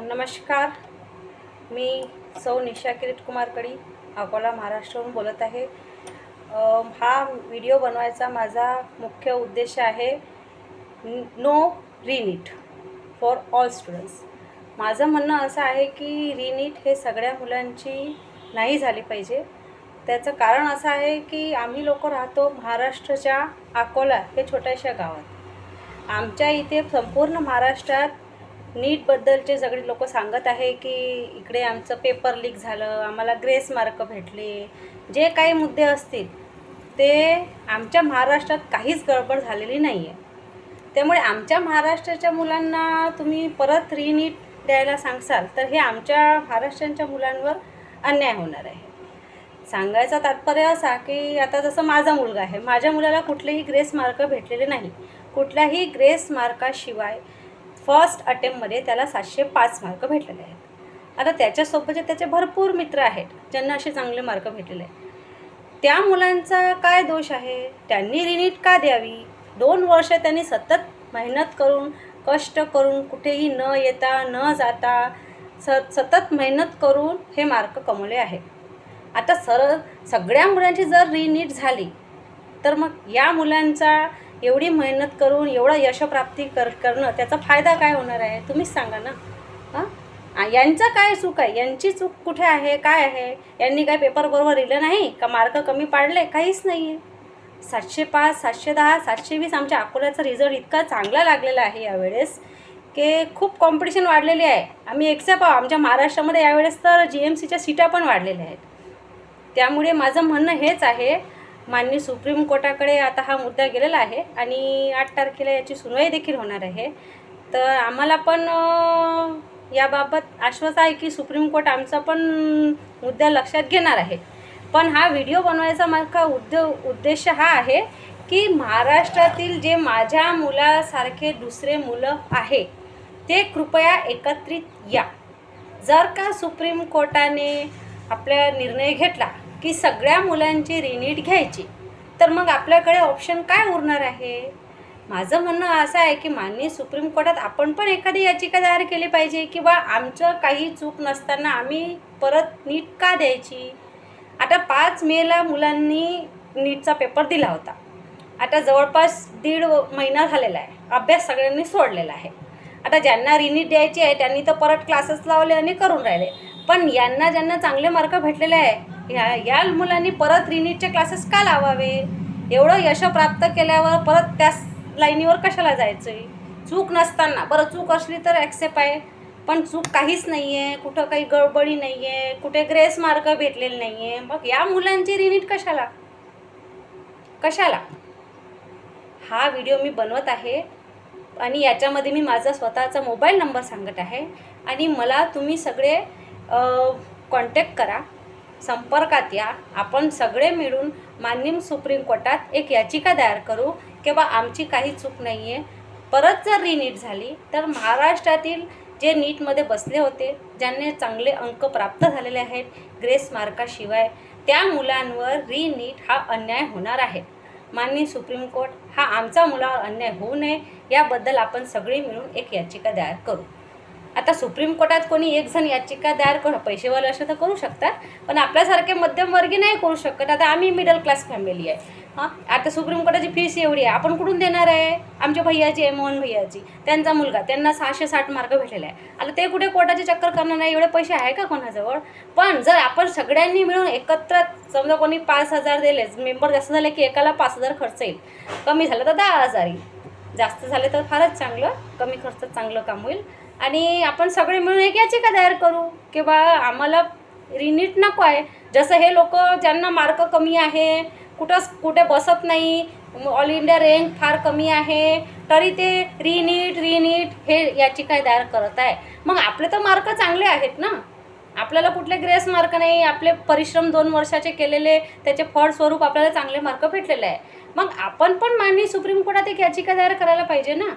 नमस्कार. मी सौ निशा किरीट कुमार कडी अकोला महाराष्ट्रावरून बोलत आहे. हा व्हिडिओ बनवायचा माझा मुख्य उद्देश आहे no re NEET for all students. माझं म्हणणं असं आहे की रीनीट हे सगळ्या मुलांची नाही झाली पाहिजे. त्याचं कारण असं आहे की आम्ही लोक राहतो महाराष्ट्राच्या अकोला हे छोट्याशा गावात. आमच्या इथे संपूर्ण महाराष्ट्रात नीटबद्दलचे सगळे लोक सांगत आहे की इकडे आमचं पेपर लीक झालं, आम्हाला ग्रेस मार्क भेटले. जे काही मुद्दे असतील ते आमच्या महाराष्ट्रात काहीच गडबड झालेली नाही आहे. त्यामुळे आमच्या महाराष्ट्राच्या मुलांना तुम्ही परत रीनीट द्यायला सांगसाल तर हे आमच्या महाराष्ट्राच्या मुलांवर अन्याय होणार आहे. सांगायचा तात्पर्य असा की आता जसं माझा मुलगा आहे, माझ्या मुलाला कुठलेही ग्रेस मार्क भेटलेले नाही. कुठल्याही ग्रेस मार्काशिवाय फर्स्ट अटेम्प्टमध्ये त्याला 705 मार्क भेटलेले आहेत. आता त्याच्यासोबतचे त्याचे भरपूर मित्र आहेत ज्यांना असे चांगले मार्क भेटलेले आहेत. त्या मुलांचा काय दोष आहे? त्यांनी रीनीट का द्यावी? 2 वर्ष त्यांनी सतत मेहनत करून, कष्ट करून, कुठेही न येता न जाता सतत मेहनत करून हे मार्क कमवले आहेत. आता सगळ्या मुलांची जर रीनीट झाली तर मग या मुलांचा एवढी मेहनत करून एवढा यशप्राप्ती करणं त्याचा फायदा काय होणार आहे? तुम्हीच सांगा ना. यांचं काय चूक आहे? यांची चूक कुठे आहे? काय आहे? यांनी काय पेपर बरोबर लिहिलं नाही का? मार्क कमी पाडले? काहीच नाही आहे. 705, 710, 720 आमच्या अकोल्याचा रिझल्ट इतका चांगला लागलेला आहे यावेळेस की खूप कॉम्पिटिशन वाढलेली आहे. आम्ही एक्सेप्ट आमच्या महाराष्ट्रामध्ये यावेळेस तर GMCच्या सीटा पण वाढलेल्या आहेत. त्यामुळे माझं म्हणणं हेच आहे, माननीय सुप्रीम कोर्टाकडे आता हा मुद्दा गेलेला आहे आणि 8 तारखेला याची सुनवाई देखील होणार आहे. तर आम्हाला पण याबाबत आश्वास आहे की सुप्रीम कोर्ट आमचा पण मुद्दा लक्षात घेणार आहे. पण हा व्हिडिओ बनवायचा माझा उद्देश हा आहे की महाराष्ट्रातील जे माझ्या मुलासारखे दुसरे मुलं आहे ते कृपया एकत्रित या. जर का सुप्रीम कोर्टाने आपला निर्णय घेतला की सगळ्या मुलांची रीनीट घ्यायची तर मग आपल्याकडे ऑप्शन काय उरणार आहे? माझं म्हणणं असं आहे की माननीय सुप्रीम कोर्टात आपण पण एखादी याचिका दायर केली पाहिजे की बा आमचं काही चूक नसताना आम्ही परत नीट का द्यायची. आता 5 मेला मुलांनी नीटचा पेपर दिला होता. आता जवळपास 1.5 महिना झालेला आहे. अभ्यास सगळ्यांनी सोडलेला आहे. आता ज्यांना रीनीट द्यायची आहे त्यांनी तर परत क्लासेस लावले आणि करून राहिले. पण ज्यांना चांगले मार्क भेटलेले आहे या मुलांनी परत रीनीटचे क्लासेस का लावावे? एवढं यश प्राप्त केल्यावर परत त्याच लाईनीवर कशाला जायचं आहे? चूक नसताना. बरं, चूक असली तर ॲक्सेप्ट आहे, पण चूक काहीच नाही आहे, कुठं काही गडबडी नाही आहे, कुठे ग्रेस मार्क भेटलेले नाही आहे. मग या मुलांची रीनीट कशाला? हा व्हिडिओ मी बनवत आहे आणि याच्यामध्ये मी माझा स्वतःचा मोबाईल नंबर सांगत आहे आणि मला तुम्ही सगळे कॉन्टॅक्ट करा, संपर्कात या. आपण सगळे मिळून माननीय सुप्रीम कोर्टात एक याचिका दायर करू की बा आमची काही चूक नाही आहे. परत जर रीनीट झाली तर महाराष्ट्रातील जे नीटमध्ये बसले होते, ज्यांनी चांगले अंक प्राप्त झालेले आहेत ग्रेस मार्काशिवाय, त्या मुलांवर रीनीट हा अन्याय होणार आहे. माननीय सुप्रीम कोर्ट हा आमच्या मुलावर अन्याय होऊ नये याबद्दल आपण सगळे मिळून एक याचिका दायर करू. आता सुप्रीम कोर्टात कोणी एक जण याचिका दायर करू, पैसेवाले असे तर करू शकतात, पण आपल्यासारखे मध्यमवर्गीय नाही करू शकत. आता आम्ही मिडल क्लास फॅमिली आहे. आता सुप्रीम कोर्टाची फीस एवढी आहे, आपण कुठून देणार आहे? आमच्या भैयाची आहे, मोहन भैयाची, त्यांचा मुलगा, त्यांना 660 मार्क भेटलेला आहे. आता ते कुठे कोर्टाची चक्कर करणार नाही? एवढे पैसे आहे का कोणाजवळ? पण जर आपण सगळ्यांनी मिळून एकत्र, समजा कोणी 5,000 दिले, मेंबर जास्त झाले की एकाला 5,000 खर्च येईल, कमी झालं तर 10,000 येईल, जास्त झाले तर फारच चांगलं, कमी खर्चात चांगलं काम होईल. आणि आपण सगळे मिळून एक याचिका दायर करू की बा आम्हाला रीनीट नको आहे. जसं हे लोक ज्यांना मार्क कमी आहे, कुठे बसत नाही, ऑल इंडिया रँक फार कमी आहे, तरी ते रीनीट हे याचिका दायर करत आहे. मग आपले तर मार्क चांगले आहेत ना, आपल्याला कुठले ग्रेस मार्क नाही, आपले परिश्रम 2 वर्षाचे केलेले त्याचे फळ स्वरूप आपल्याला चांगले मार्क भेटलेले आहे. मग आपण पण माननीय सुप्रीम कोर्टात एक याचिका दायर करायला पाहिजे ना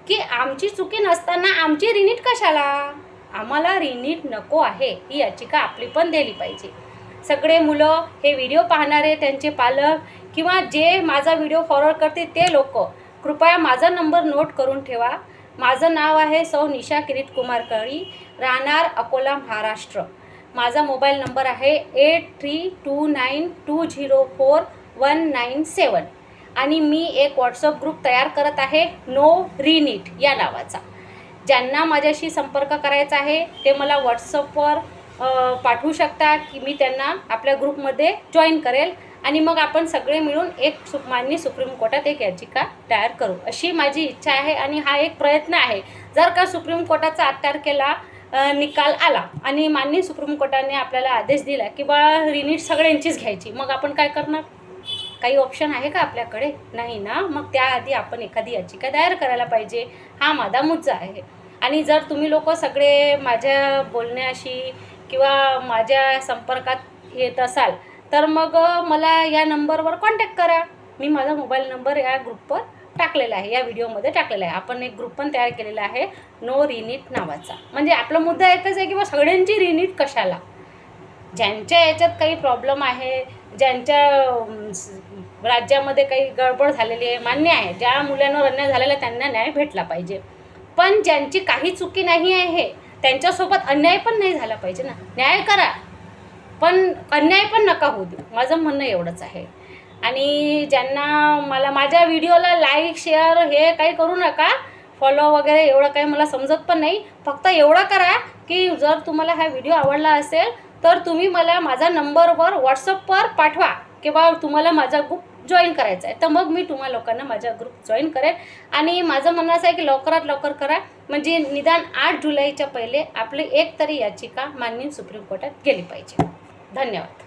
की आमची चुकी नसताना आमची रीनीट कशाला? आम्हाला रीनीट नको आहे ही याचिका आपली पण दिली पाहिजे. सगळे मुलं, हे व्हिडिओ पाहणारे, त्यांचे पालक किंवा जे माझा व्हिडिओ फॉरवर्ड करते ते लोक कृपया माझा नंबर नोट करून ठेवा. माझं नाव आहे सौ निशा किरीट कुमार कळी, राहणार अकोला, महाराष्ट्र. माझा मोबाईल नंबर आहे 8329204197 आणि मी एक व्हॉट्सअप ग्रुप तयार करत आहे नो रिनीट या नावाचा. ज्यांना माझ्याशी संपर्क करायचा आहे ते मला व्हॉट्सअपवर पाठवू शकता की मी त्यांना आपल्या ग्रुपमध्ये जॉईन करेल आणि मग आपण सगळे मिळून एक माननीय सुप्रीम कोर्टात एक याचिका दायर करू, अशी माझी इच्छा आहे. आणि हा एक प्रयत्न आहे. जर का सुप्रीम कोर्टाचा 8 तारखेला निकाल आला आणि माननीय सुप्रीम कोर्टाने आपल्याला आदेश दिला की बा रिनीट सगळ्यांचीच घ्यायची, मग आपण काय करणार? काही ऑप्शन आहे का आपल्याकडे? नाही ना. मग त्याआधी आपण एखादी याचिका दायर करायला पाहिजे, हा माझा मुद्दा आहे. आणि जर तुम्ही लोक सगळे माझ्या बोलण्याशी किंवा माझ्या संपर्कात येत असाल तर मग मला या नंबरवर कॉन्टॅक्ट करा. मी माझा मोबाईल नंबर या ग्रुपवर टाकलेला आहे, या व्हिडिओमध्ये टाकलेला आहे. आपण एक ग्रुप पण तयार केलेला आहे नो रिनीट नावाचा. म्हणजे आपला मुद्दा एकच आहे की बा सगळ्यांची रिनीट कशाला? ज्यांच्या याच्यात काही प्रॉब्लेम आहे, ज्यांच्या राज्यामध्ये काही गडबड झालेली आहे, मान्य आहे, ज्या मुलांवर अन्याय झालेला आहे त्यांना न्याय भेटला पाहिजे. पण ज्यांची काही चुकी नाही आहे त्यांच्यासोबत अन्याय पण नाही झाला पाहिजे ना. न्याय करा पण अन्याय पण नका होऊ देऊ, माझं म्हणणं एवढंच आहे. आणि ज्यांना मला माझ्या व्हिडिओला लाईक शेअर हे काही करू नका, फॉलो वगैरे एवढं काही मला समजत पण नाही. फक्त एवढं करा की जर तुम्हाला हा व्हिडिओ आवडला असेल तर तुम्ही मला माझा नंबरवर व्हॉट्सअपवर पाठवा किंवा तुम्हाला माझा ग्रुप जॉईन करायचा आहे, तर मग मी तुम्हा लोकांना माझा ग्रुप जॉईन करेन. आणि माझं म्हणणं असं आहे की लवकरात लवकर करा, म्हणजे निदान 8 जुलैच्या पहिले आपली एक तरी याचिका माननीय सुप्रीम कोर्टात गेली पाहिजे. धन्यवाद.